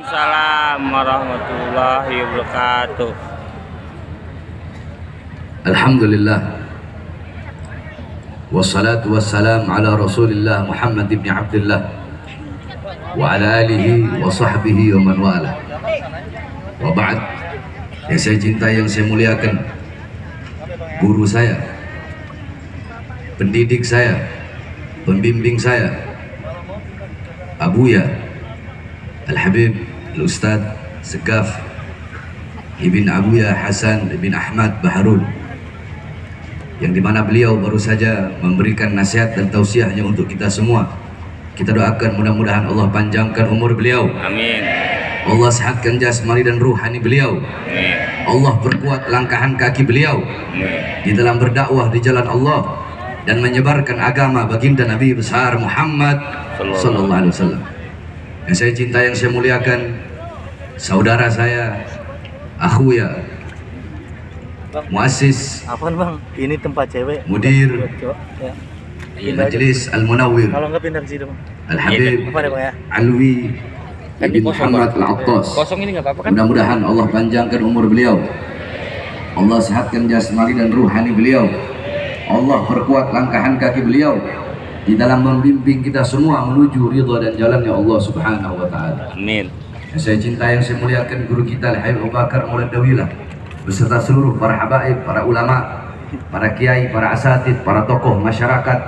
Assalamualaikum warahmatullahi wabarakatuh. Alhamdulillah. Wassalatu wassalam ala Rasulillah Muhammad ibn Abdullah wa ala alihi wa sahbihi wa man wala. Wa ba'd. Yang saya cintai, yang saya muliakan, guru saya, pendidik saya, pembimbing saya, Abuya Al-Habib Al-Ustaz Segaf Ibn Abuya Hasan Ibn Ahmad Baharun, yang dimana beliau baru saja memberikan nasihat dan tausiahnya untuk kita semua. Kita doakan mudah-mudahan Allah panjangkan umur beliau. Amin. Allah sehatkan jasmani dan ruhani beliau. Amin. Allah perkuat langkahan kaki beliau di dalam berdakwah di jalan Allah dan menyebarkan agama baginda Nabi besar Muhammad sallallahu alaihi wasallam. Yang saya cinta, yang saya muliakan, saudara saya, akhuya, muassis, apaan bang? Ini tempat cewek. mudir Ya. Majelis Al-Munawwir Kalau nggak pindah ke situ bang. Al-Habib Apa deh bang ya? Alwi bin Muhammad Al-Attas. Kosong ini nggak apa-apa kan? Mudah-mudahan Allah panjangkan umur beliau, Allah sehatkan jasmani dan ruhani beliau, Allah perkuat langkahan kaki beliau di dalam membimbing kita semua menuju ridha dan jalannya Allah Subhanahu wa taala. Amin. Yang saya cinta, yang saya muliakan, guru kita Al-Habib Abu Bakar Maulad Dawilah beserta seluruh para habaib, para ulama, para kiai, para asatid, para tokoh masyarakat,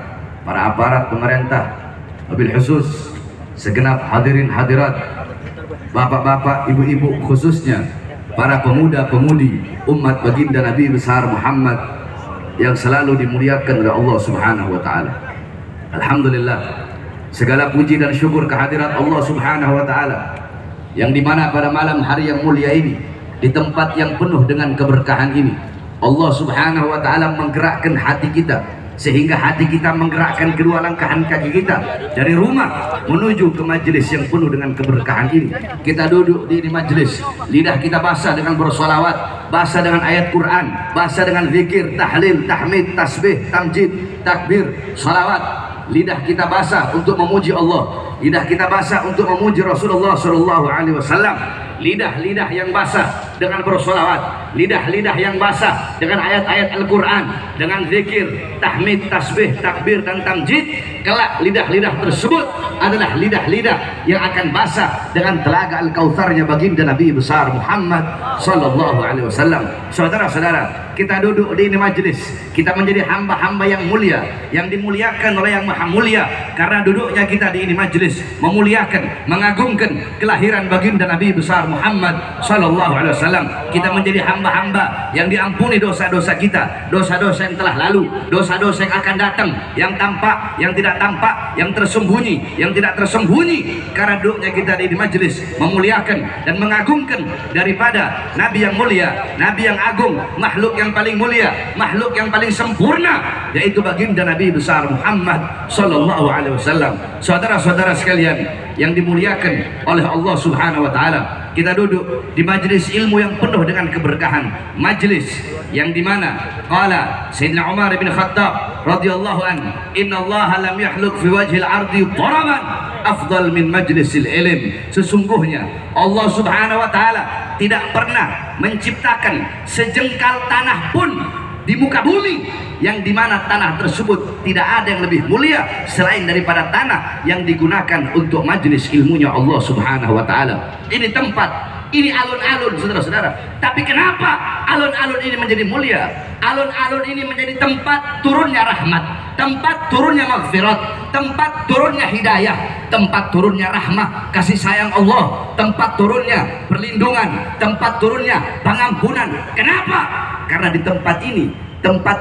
para aparat pemerintah, wabil khusus segenap hadirin hadirat, bapak-bapak, ibu-ibu, khususnya para pemuda-pemudi umat baginda Nabi besar Muhammad yang selalu dimuliakan oleh Allah Subhanahu wa taala. Alhamdulillah, segala puji dan syukur kehadirat Allah Subhanahu wa taala, yang dimana pada malam hari yang mulia ini, di tempat yang penuh dengan keberkahan ini, Allah Subhanahu wa taala menggerakkan hati kita, sehingga hati kita menggerakkan kedua langkahan kaki kita dari rumah menuju ke majelis yang penuh dengan keberkahan ini. Kita duduk di majelis, lidah kita basah dengan bersolawat, basah dengan ayat Quran, basah dengan zikir, tahlil, tahmid, tasbih, tamjid, takbir, salawat. Lidah kita basah untuk memuji Allah, lidah kita basah untuk memuji Rasulullah Shallallahu Alaihi Wasallam. Lidah-lidah yang basah dengan bersolawat, lidah-lidah yang basah dengan ayat-ayat Al-Quran, dengan zikir, tahmid, tasbih, takbir, dan tamjid. Kelak lidah-lidah tersebut adalah lidah-lidah yang akan basah dengan telaga Al-Kautsarnya baginda Nabi besar Muhammad Sallallahu Alaihi Wasallam. Saudara-saudara, kita duduk di ini majelis, kita menjadi hamba-hamba yang mulia, yang dimuliakan oleh yang maha mulia, karena duduknya kita di ini majelis memuliakan, mengagungkan kelahiran baginda Nabi besar Muhammad Sallallahu Alaihi Wasallam. Kita menjadi hamba-hamba yang diampuni dosa-dosa kita, dosa-dosa yang telah lalu, dosa-dosa yang akan datang, yang tampak, yang tidak tampak, yang tersembunyi, yang tidak tersembunyi, karena duduknya kita di majelis memuliakan dan mengagungkan daripada Nabi yang mulia, Nabi yang agung, makhluk yang paling mulia, makhluk yang paling sempurna, yaitu baginda Nabi besar Muhammad Sallallahu Alaihi Wasallam. Saudara-saudara sekalian yang dimuliakan oleh Allah Subhanahu Wa Taala, kita duduk di majelis ilmu yang penuh dengan keberkahan, majelis yang dimana qala Sayyidina Umar bin Khattab radhiyallahu an, inna Allah lam yahluk fi wajhil ardi dharaman afdal min majlisil ilm. Sesungguhnya Allah Subhanahu wa taala tidak pernah menciptakan sejengkal tanah pun di muka bumi yang dimana tanah tersebut tidak ada yang lebih mulia selain daripada tanah yang digunakan untuk majelis ilmunya Allah Subhanahu wa taala. Ini tempat, ini alun-alun, saudara-saudara. Tapi kenapa alun-alun ini menjadi mulia? Alun-alun ini menjadi tempat turunnya rahmat, tempat turunnya maghfirat, tempat turunnya hidayah, tempat turunnya rahmah, kasih sayang Allah, tempat turunnya perlindungan, tempat turunnya pengampunan. Kenapa? Karena di tempat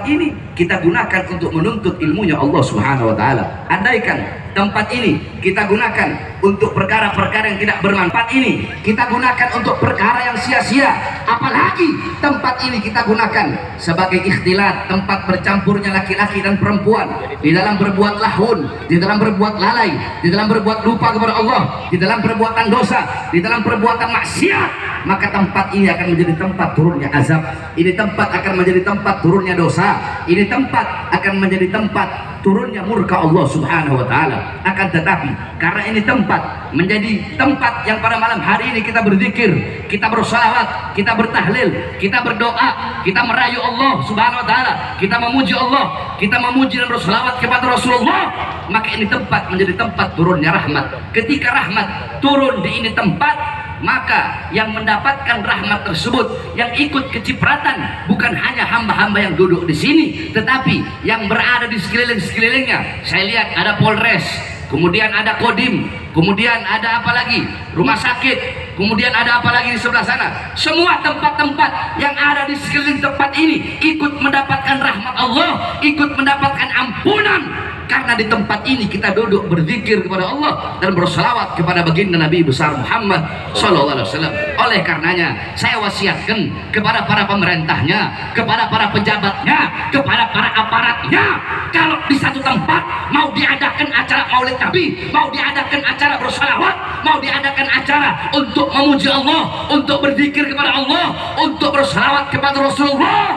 ini kita gunakan untuk menuntut ilmunya Allah Subhanahu wa taala. Andaikan tempat ini kita gunakan untuk perkara-perkara yang tidak bermanfaat, ini kita gunakan untuk perkara yang sia-sia, apalagi tempat ini kita gunakan sebagai ikhtilat, tempat bercampurnya laki-laki dan perempuan di dalam berbuat lahun, di dalam berbuat lalai, di dalam berbuat lupa kepada Allah, di dalam perbuatan dosa, di dalam perbuatan maksiat, maka tempat ini akan menjadi tempat turunnya azab. Ini tempat akan menjadi tempat turunnya dosa. Ini tempat akan menjadi tempat turunnya murka Allah Subhanahu wa taala. Akan tetapi karena ini tempat menjadi tempat yang pada malam hari ini kita berzikir, kita bersalawat, kita bertahlil, kita berdoa, kita merayu Allah Subhanahu wa taala, kita memuji Allah, kita memuji dan bersalawat kepada Rasulullah, maka ini tempat menjadi tempat turunnya rahmat. Ketika rahmat turun di ini tempat, maka yang mendapatkan rahmat tersebut, yang ikut kecipratan bukan hanya hamba-hamba yang duduk di sini, tetapi yang berada di sekeliling-sekelilingnya. Saya lihat ada Polres, kemudian ada Kodim, kemudian ada apa lagi, rumah sakit, kemudian ada apa lagi di sebelah sana. Semua tempat-tempat yang ada di sekeliling tempat ini ikut mendapatkan rahmat Allah, ikut mendapatkan ampunan. Karena di tempat ini kita duduk berzikir kepada Allah dan berselawat kepada baginda Nabi besar Muhammad SAW. Oleh karenanya saya wasiatkan kepada para pemerintahnya, kepada para pejabatnya, kepada para aparatnya, kalau di satu tempat mau diadakan acara maulid Nabi, mau diadakan acara berselawat, mau diadakan acara untuk memuji Allah, untuk berzikir kepada Allah, untuk berselawat kepada Rasulullah,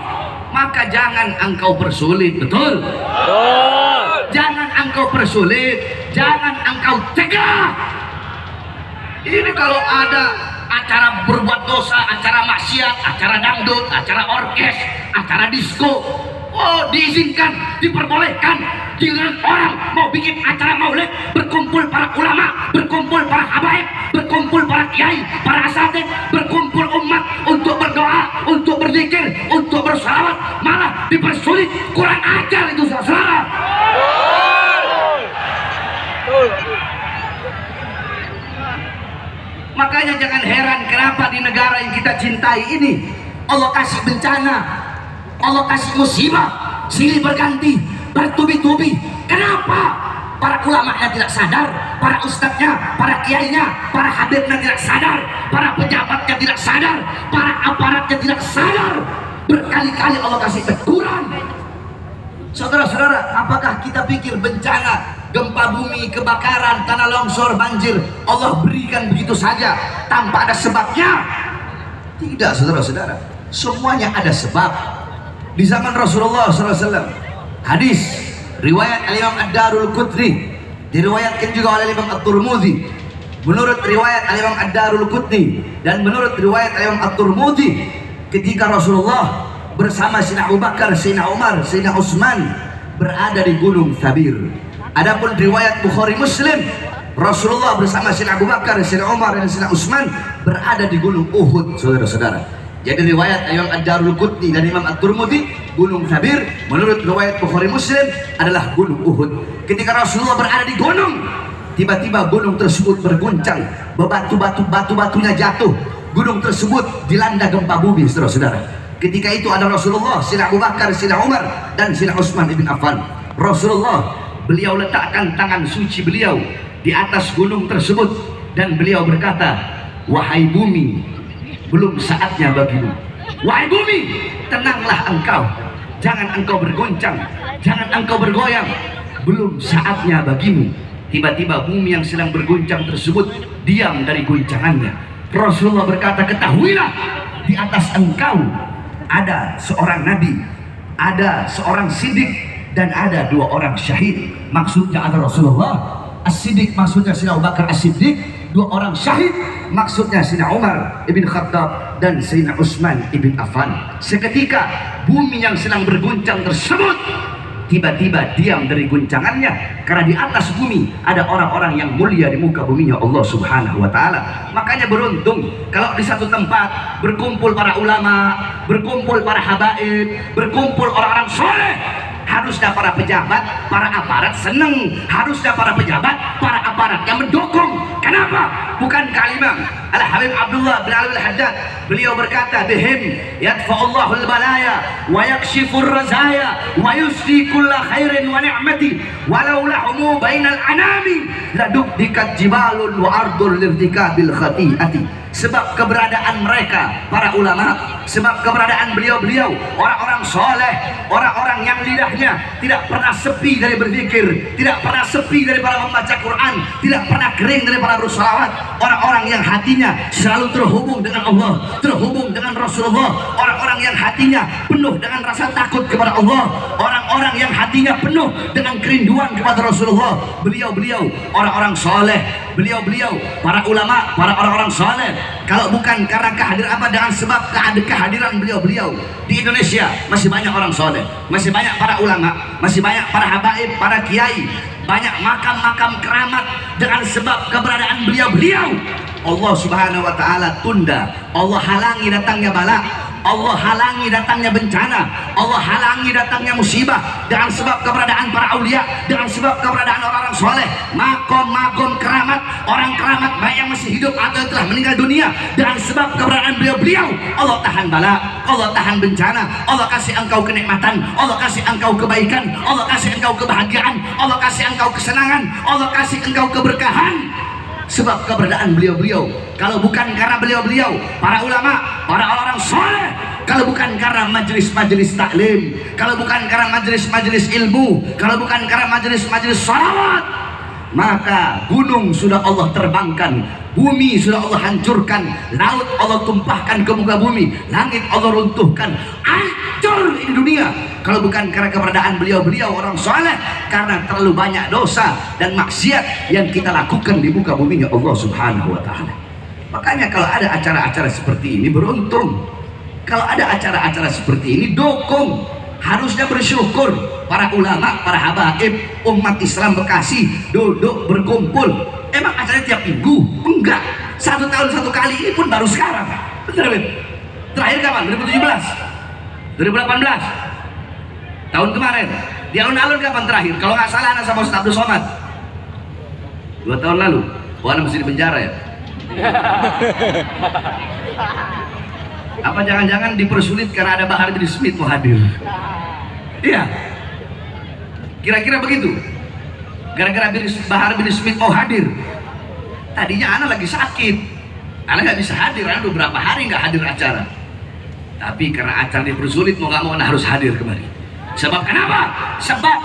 maka jangan engkau persulit. Betul? Jangan engkau persulit, jangan engkau cegah. Ini kalau ada acara berbuat dosa, acara maksiat, acara dangdut, acara orkes, acara disko, oh diizinkan, diperbolehkan. Giliran orang mau bikin acara maulid, berkumpul para ulama, berkumpul para habaib, berkumpul para kiai, para asatid, berkumpul umat untuk berdoa, untuk berzikir, untuk bersalawat, malah dipersulit. Kurang ajar itu, saudara. Makanya jangan heran kenapa di negara yang kita cintai ini Allah kasih bencana, Allah kasih musibah silih berganti, bertubi-tubi. Kenapa? Para ulamanya tidak sadar, para ustadznya, para kiainya, para habibnya tidak sadar, para pejabatnya tidak sadar, para aparatnya tidak sadar. Berkali-kali Allah kasih teguran. Saudara-saudara, apakah kita pikir bencana, gempa bumi, kebakaran, tanah longsor, banjir Allah berikan begitu saja tanpa ada sebabnya? Tidak, saudara-saudara, semuanya ada sebab. Di zaman Rasulullah SAW, hadis riwayat Al-Imam Ad-Darul Qutni, diriwayatkan juga oleh Imam At-Tirmidzi. Menurut riwayat Al-Imam Ad-Darul Qutni dan menurut riwayat Al-Imam At-Tirmidzi, ketika Rasulullah bersama Sayyidina Abu Bakar, Sayyidina Umar, Sayyidina Utsman berada di Gunung Thabir. Adapun riwayat Bukhari Muslim, Rasulullah bersama Sayyidina Abu Bakar, Sayyidina Umar dan Sayyidina Utsman berada di Gunung Uhud, saudara-saudara. Jadi riwayat Imam Ad-Darul Qutni dan Imam At-Tirmidzi, Gunung Thabir. Menurut riwayat Bukhari Muslim adalah Gunung Uhud. Ketika Rasulullah berada di gunung, tiba-tiba gunung tersebut berguncang, batu-batunya jatuh. Gunung tersebut dilanda gempa bumi, saudara-saudara. Ketika itu ada Rasulullah, Sayyidina Abu Bakar, Sayyidina Umar dan Sayyidina Utsman ibn Affan. Rasulullah, beliau letakkan tangan suci beliau di atas gunung tersebut dan beliau berkata, "Wahai bumi, belum saatnya bagimu. Wahai bumi, tenanglah engkau, jangan engkau bergoncang, jangan engkau bergoyang, belum saatnya bagimu." Tiba-tiba bumi yang sedang berguncang tersebut diam dari guncangannya. Rasulullah berkata, "Ketahuilah, di atas engkau ada seorang nabi, ada seorang siddiq, dan ada 2 orang syahid." Maksudnya ada Rasulullah, As-Siddiq maksudnya Sayyidina Abu Bakar As-Siddiq, 2 orang syahid maksudnya Sayyidina Umar ibn Khattab dan Sayyidina Utsman ibn Affan. Seketika bumi yang sedang berguncang tersebut tiba-tiba diam dari guncangannya, karena di atas bumi ada orang-orang yang mulia di muka buminya Allah Subhanahu wa taala. Makanya beruntung kalau di satu tempat berkumpul para ulama, berkumpul para habaib, berkumpul orang-orang soleh. Harusnya para pejabat, para aparat senang. Harusnya para pejabat, para aparat yang mendukung. Kenapa? Bukan kalimah Al-Habib Abdullah bin Ali Al-Haddad, beliau berkata, "Bihim yadfa'ullahu al-balaya wa yakshifur razaya wa yusdi kulla khairin wa ni'mati walau lahumu bainal anami ladukdikat jibalun wa ardul lirtikabil khati'ati." Sebab keberadaan mereka para ulama, sebab keberadaan beliau-beliau orang-orang soleh, orang-orang yang lidahnya tidak pernah sepi dari berzikir, tidak pernah sepi dari para membaca Quran, tidak pernah kering dari para bersolawat, orang-orang yang hatinya hatinya selalu terhubung dengan Allah, terhubung dengan Rasulullah, orang-orang yang hatinya penuh dengan rasa takut kepada Allah, orang-orang yang hatinya penuh dengan kerinduan kepada Rasulullah. Beliau-beliau orang-orang soleh, beliau-beliau para ulama, para orang-orang soleh. Kalau bukan karena kehadiran dengan sebab kehadiran beliau-beliau di Indonesia, masih banyak orang soleh, masih banyak para ulama, masih banyak para habaib, para kiai, banyak makam-makam keramat. Dengan sebab keberadaan beliau-beliau, Allah Subhanahu wa Ta'ala tunda, Allah halangi datangnya bala, Allah halangi datangnya bencana, Allah halangi datangnya musibah. Dengan sebab keberadaan para aulia, dengan sebab keberadaan orang-orang soleh, makom-makom keramat, orang keramat baik yang masih hidup atau telah meninggal dunia. Dengan sebab keberadaan beliau-beliau, Allah tahan bala, Allah tahan bencana, Allah kasih engkau kenikmatan, Allah kasih engkau kebaikan, Allah kasih engkau kebahagiaan, Allah kasih engkau kesenangan, Allah kasih engkau keberkahan. Sebab keberadaan beliau-beliau. Kalau bukan karena beliau-beliau, para ulama, para orang-orang soleh, kalau bukan karena majelis-majelis taklim, kalau bukan karena majelis-majelis ilmu, kalau bukan karena majelis-majelis salawat, maka gunung sudah Allah terbangkan, bumi sudah Allah hancurkan, laut Allah tumpahkan ke muka bumi, langit Allah runtuhkan, hancur di dunia. Kalau bukan karena keberadaan beliau-beliau orang soleh, karena terlalu banyak dosa dan maksiat yang kita lakukan di muka buminya Allah Subhanahu wa Ta'ala. Makanya kalau ada acara-acara seperti ini beruntung, kalau ada acara-acara seperti ini dukung, harusnya bersyukur. Para ulama, para habaib, umat Islam Bekasi duduk berkumpul. Emang acaranya tiap minggu? Enggak, 1 tahun 1 kali, ini pun baru sekarang. Bener, Ben? Terakhir kapan? 2017? 2018? Tahun kemarin. Di alun-alun kapan terakhir? Kalau nggak salah anak sama Ustaz Abdul Somad 2 tahun lalu. Oh, anak mesti di penjara ya? Apa jangan-jangan dipersulit karena ada Bahar bin Smith mau hadir? Iya, kira-kira begitu. Gara-gara Bahar bin Smith mau hadir, tadinya anak lagi sakit, anak nggak bisa hadir, anak beberapa hari nggak hadir acara. Tapi karena acara dipersulit, mau nggak mau anak harus hadir kembali. Sebab kenapa? Sebab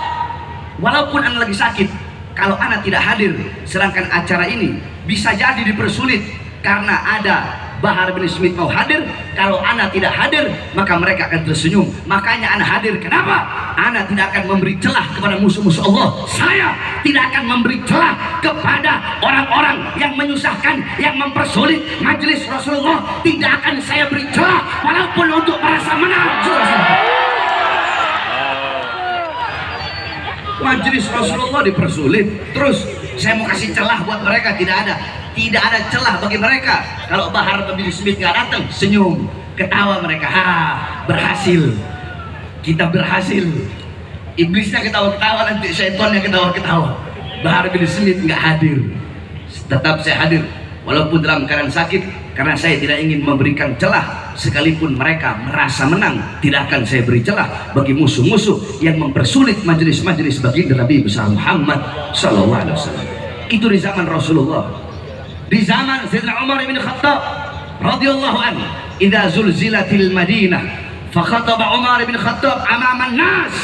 walaupun anak lagi sakit, kalau anak tidak hadir, sedangkan acara ini bisa jadi dipersulit karena ada Bahar bin Smith mau hadir. Kalau anak tidak hadir, maka mereka akan tersenyum. Makanya anak hadir. Kenapa? Anak tidak akan memberi celah kepada musuh-musuh Allah. Saya tidak akan memberi celah kepada orang-orang yang menyusahkan, yang mempersulit majelis Rasulullah. Tidak akan saya beri celah, walaupun untuk merasa menang. Majelis Rasulullah dipersulit, terus saya mau kasih celah buat mereka? Tidak ada. Tidak ada celah bagi mereka. Kalau Bahar bin Smith nggak datang, senyum, ketawa mereka. Ha, berhasil. Kita berhasil. Iblisnya ketawa-ketawa, nanti syaitannya ketawa-ketawa. Bahar bin Smith nggak hadir. Tetap saya hadir, walaupun dalam keadaan sakit, karena saya tidak ingin memberikan celah. Sekalipun mereka merasa menang, tidak akan saya beri celah bagi musuh-musuh yang mempersulit majelis-majelis baginda Nabi besar Muhammad sallallahu alaihi wasallam. Itu di zaman Rasulullah. Di zaman Sayyidina Umar bin Khattab radhiyallahu anhu, idza zulzilatil Madinah fa khataba Umar bin Khattab amaman nas.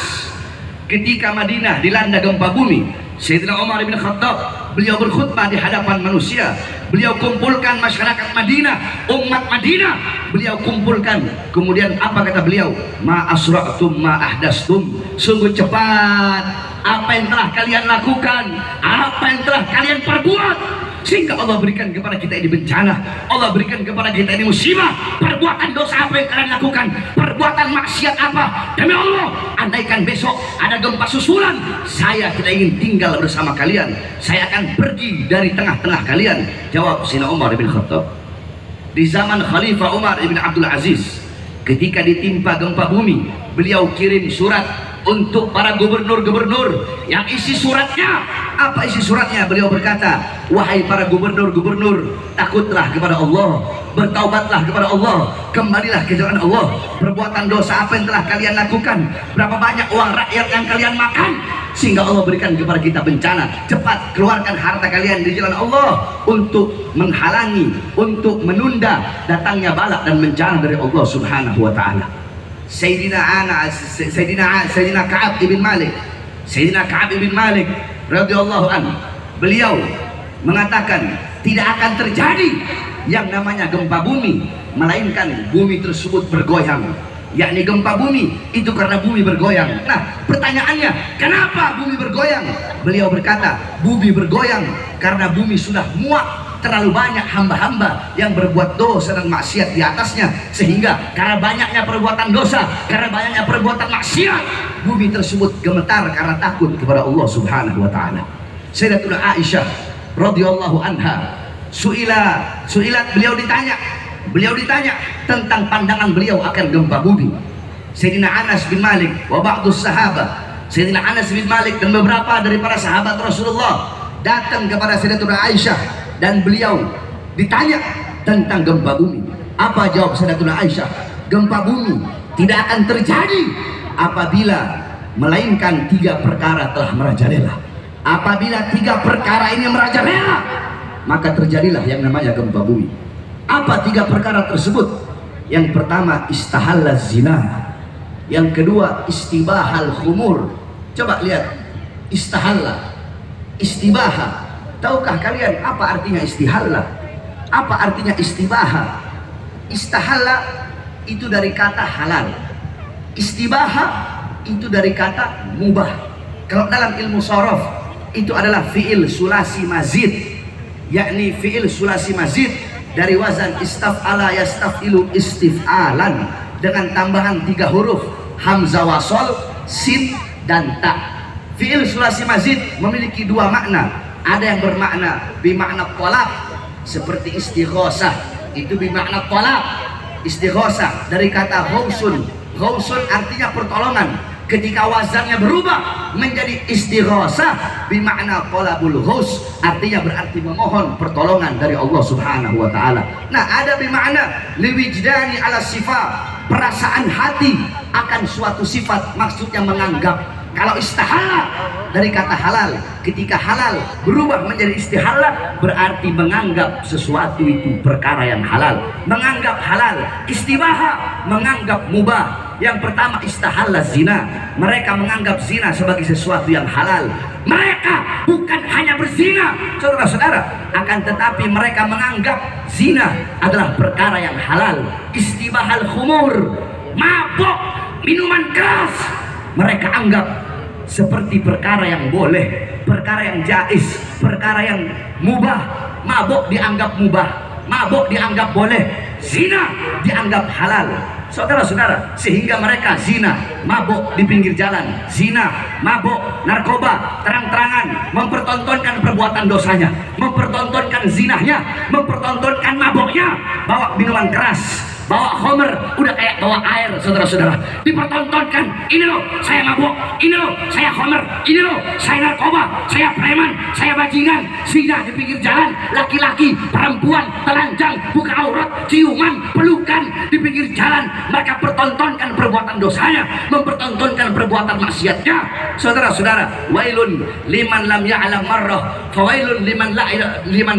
Ketika Madinah dilanda gempa bumi, Sayyidina Umar bin Khattab beliau berkhutbah di hadapan manusia. Beliau kumpulkan masyarakat Madinah, umat Madinah, beliau kumpulkan. Kemudian apa kata beliau? Ma asra'tum ma ahdastum. Sungguh cepat apa yang telah kalian lakukan, apa yang telah kalian perbuat, sehingga Allah berikan kepada kita ini bencana, Allah berikan kepada kita ini musibah. Perbuatan dosa apa yang kalian lakukan, perbuatan maksiat apa? Demi Allah, andaikan besok ada gempa susulan, saya tidak ingin tinggal bersama kalian, saya akan pergi dari tengah-tengah kalian. Jawab Sayyidina Umar bin Khattab. Di zaman Khalifah Umar bin Abdul Aziz, ketika ditimpa gempa bumi, beliau kirim surat untuk para gubernur-gubernur. Yang isi suratnya, apa isi suratnya? Beliau berkata, wahai para gubernur-gubernur, takutlah kepada Allah, bertaubatlah kepada Allah, kembalilah ke jalan Allah. Perbuatan dosa apa yang telah kalian lakukan, berapa banyak uang rakyat yang kalian makan, sehingga Allah berikan kepada kita bencana. Cepat keluarkan harta kalian di jalan Allah untuk menghalangi, untuk menunda datangnya bala dan bencana dari Allah Subhanahu wa Ta'ala. Sayyidina Ka'ab ibn Malik, Sayyidina Ka'ab ibn Malik radhiyallahu anhu, beliau mengatakan tidak akan terjadi yang namanya gempa bumi, melainkan bumi tersebut bergoyang. Yakni gempa bumi itu karena bumi bergoyang. Nah, pertanyaannya, kenapa bumi bergoyang? Beliau berkata, bumi bergoyang karena bumi sudah muak terlalu banyak hamba-hamba yang berbuat dosa dan maksiat di atasnya, sehingga karena banyaknya perbuatan dosa, karena banyaknya perbuatan maksiat, bumi tersebut gemetar karena takut kepada Allah Subhanahu wa taala. Sayyidatuna Aisyah radhiyallahu anha suilat, beliau ditanya tentang pandangan beliau akan gempa bumi. Sayyidina Anas bin Malik wa ba'dus sahabat, Sayyidina Anas bin Malik dan beberapa dari para sahabat Rasulullah datang kepada Sayyidatuna Aisyah dan beliau ditanya tentang gempa bumi. Apa jawab Sayyidatuna Aisyah? Gempa bumi tidak akan terjadi apabila melainkan 3 perkara telah merajalela. Apabila 3 perkara ini merajalela, maka terjadilah yang namanya gempa bumi. Apa 3 perkara tersebut? Yang pertama istahalla zina, yang kedua istibahal khumur. Coba lihat, istahalla, istibaha. Tahukah kalian apa artinya istihalla? Apa artinya istibaha? Istahalla itu dari kata halal, istibaha itu dari kata mubah. Kalau dalam ilmu shorof itu adalah fi'il sulasi mazid, yakni fi'il sulasi mazid dari wazan istaf'ala yastaf'ilu istif'alan, dengan tambahan 3 huruf hamzah wasol, sin dan ta. Fi'il sulasi mazid memiliki 2 makna. Ada yang bermakna bimakna tolak, seperti istighosah, itu bimakna tolak. Istighosah dari kata ghausun, ghausun artinya pertolongan. Ketika wazannya berubah menjadi istighosah bimakna tolabul ghaus, artinya berarti memohon pertolongan dari Allah Subhanahu wa taala. Nah, ada bimakna liwijdani ala sifat, perasaan hati akan suatu sifat, maksudnya menganggap. Kalau istihalla dari kata halal, ketika halal berubah menjadi istihalla berarti menganggap sesuatu itu perkara yang halal, menganggap halal. Istibaha menganggap mubah. Yang pertama istahalla zina, mereka menganggap zina sebagai sesuatu yang halal. Mereka bukan hanya berzina, saudara-saudara, akan tetapi mereka menganggap zina adalah perkara yang halal. Istibahal khumur, mabuk, minuman keras, mereka anggap seperti perkara yang boleh, perkara yang jaiz, perkara yang mubah. Mabuk dianggap mubah, mabuk dianggap boleh, zina dianggap halal. Saudara-saudara, sehingga mereka zina, mabuk di pinggir jalan, zina, mabuk, narkoba, terang-terangan mempertontonkan perbuatan dosanya, mempertontonkan zinahnya, mempertontonkan mabuknya, bawa minuman keras, bawa homer, udah kayak bawa air, saudara-saudara, dipertontonkan. Ini loh saya mabuk, ini loh saya homer, ini loh saya narkoba, saya preman, saya bajingan, zina di pinggir jalan, laki-laki, perempuan, telanjang, buka aurat, ciuman, pelukan di pinggir jalan. Mereka pertontonkan perbuatan dosanya, mempertontonkan perbuatan maksiatnya. Saudara-saudara, wailun liman lam ya'lam marrah, fawailun liman